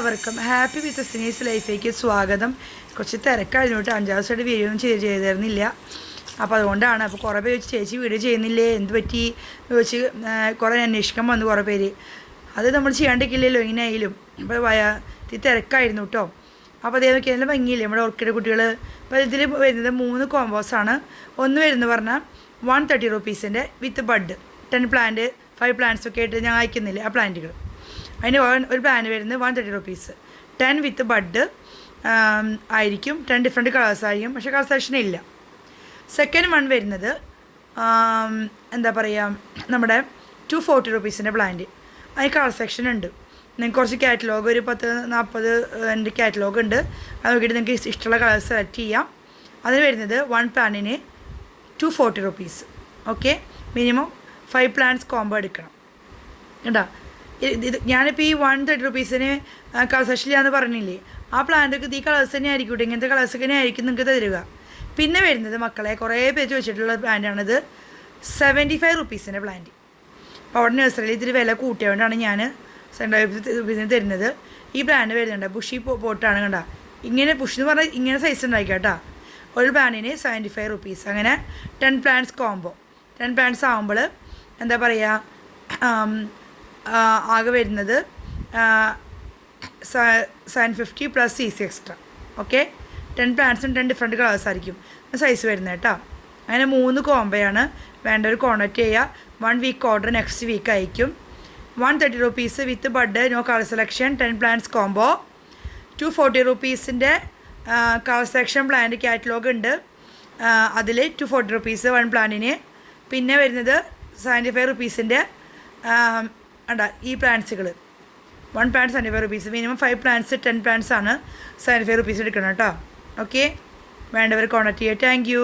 എല്ലാവർക്കും happy with സിനീസ് ലൈഫിലേക്ക് സ്വാഗതം. കുറച്ച് തിരക്കായിരുന്നു കേട്ടോ, 5 ദിവസമായിട്ട് വീഡിയോ ഒന്നും ചെയ്തിരുന്നില്ല. അപ്പോൾ അതുകൊണ്ടാണ്. അപ്പോൾ കുറേ പേര് ചേച്ചി വീഡിയോ ചെയ്യുന്നില്ലേ, എന്ത് പറ്റി ചോദിച്ച് കുറേ അന്വേഷിക്കാൻ വന്നു കുറേ പേര്. അത് നമ്മൾ ചെയ്യാണ്ടിരിക്കില്ലല്ലോ എങ്ങനെയായാലും. അപ്പോൾ തിരക്കായിരുന്നു കേട്ടോ. അപ്പോൾ അതേ നോക്കി നല്ല ഭംഗിയില്ലേ നമ്മുടെ ഓർക്കിഡ് കുട്ടികൾ. അപ്പോൾ ഇതിൽ വരുന്നത് 3 കോമ്പോസാണ്. ഒന്ന് വരുന്നത് പറഞ്ഞാൽ 130 റുപ്പീസിൻ്റെ വിത്ത് ബഡ് 10 പ്ലാന്റ് 5 പ്ലാന്റ്സ് ഒക്കെ ആയിട്ട് ഞാൻ അയക്കുന്നില്ല ആ പ്ലാന്റുകൾ. അതിന് ഒരു പ്ലാന്റ് വരുന്നത് 130 റുപ്പീസ്. 10 വിത്ത് ബഡ് ആയിരിക്കും. 10 ഡിഫറെൻറ്റ് കളേഴ്സ് ആയിരിക്കും, പക്ഷേ കളർ സെക്ഷൻ ഇല്ല. സെക്കൻഡ് വൺ വരുന്നത് എന്താ പറയുക, നമ്മുടെ 240 റുപ്പീസിൻ്റെ പ്ലാന്റ്. അതിന് കളർ സെക്ഷൻ ഉണ്ട്. നിങ്ങൾക്ക് കുറച്ച് കാറ്റലോഗ് ഒരു 10-40 കാറ്റലോഗ് ഉണ്ട്. അത് നോക്കിയിട്ട് നിങ്ങൾക്ക് ഇഷ്ടമുള്ള കളേഴ്സ് സെലക്ട് ചെയ്യാം. അതിന് വരുന്നത് 1 പ്ലാന്റിന് 240 rupees. Okay, minimum 5 plants combo എടുക്കണം കേട്ടോ. ഇത് ഞാനിപ്പോൾ ഈ 130 റുപ്പീസിന് കളർ സെക്ഷനിലാന്ന് പറഞ്ഞില്ലേ, ആ പ്ലാന്റൊക്കെ ഈ കളേഴ്സ് തന്നെ ആയിരിക്കും കേട്ടോ. ഇങ്ങനത്തെ കളേഴ്സ് തന്നെ ആയിരിക്കും നിങ്ങൾക്ക് തരിക. പിന്നെ വരുന്നത് മക്കളെ കുറേ പേര് ചോദിച്ചിട്ടുള്ള പ്ലാന്റാണിത്, 75 റുപ്പീസിൻ്റെ പ്ലാന്റ്. അപ്പോൾ അവിടെ നഴ്സറിയിൽ ഇതിൽ വില കൂട്ടിയതുകൊണ്ടാണ് ഞാൻ 75 റുപ്പീസിന് തരുന്നത്. ഈ പ്ലാന്റ് വരുന്നുണ്ട് ബുഷി പോട്ടാണ് കണ്ട. ഇങ്ങനെ ബുഷ് എന്ന് പറഞ്ഞാൽ ഇങ്ങനെ സൈസ് ഉണ്ടായിരിക്കാം കേട്ടോ. ഒരു പ്ലാന്റിന് 75 റുപ്പീസ്. അങ്ങനെ 10 പ്ലാന്റ്സ് കോംബോ. 10 പ്ലാന്റ്സ് ആകുമ്പോൾ എന്താ പറയുക, ആകെ വരുന്നത് 750 plus CC extra. Okay, 10 പ്ലാന്റ്സും 10 different colours ആയിരിക്കും സൈസ് വരുന്നത് കേട്ടോ. അങ്ങനെ 3 കോംബോയാണ്. വേണ്ടവർ കോൺടാക്ട് ചെയ്യുക. 1 വീക്ക് ഓർഡർ നെക്സ്റ്റ് വീക്ക് അയക്കും. 130 rupees with bud no colour selection 10 plants combo. 240 റുപ്പീസിൻ്റെ കളർ സെലക്ഷൻ പ്ലാന്റ് കാറ്റലോഗ് ഉണ്ട്. അതിൽ 240 റുപ്പീസ് 1 പ്ലാന്റിന്. പിന്നെ വരുന്നത് 75 റുപ്പീസിൻ്റെ ഈ പ്ലാന്റ്സുകൾ 1 plant 75 rupees. Minimum 5 plants 10 plants ആണ് 75 റുപ്പീസ് എടുക്കണം കേട്ടോ. ഓക്കെ, വേണ്ടവർ കോൺടാക്ട് ചെയ്യുക. Thank you.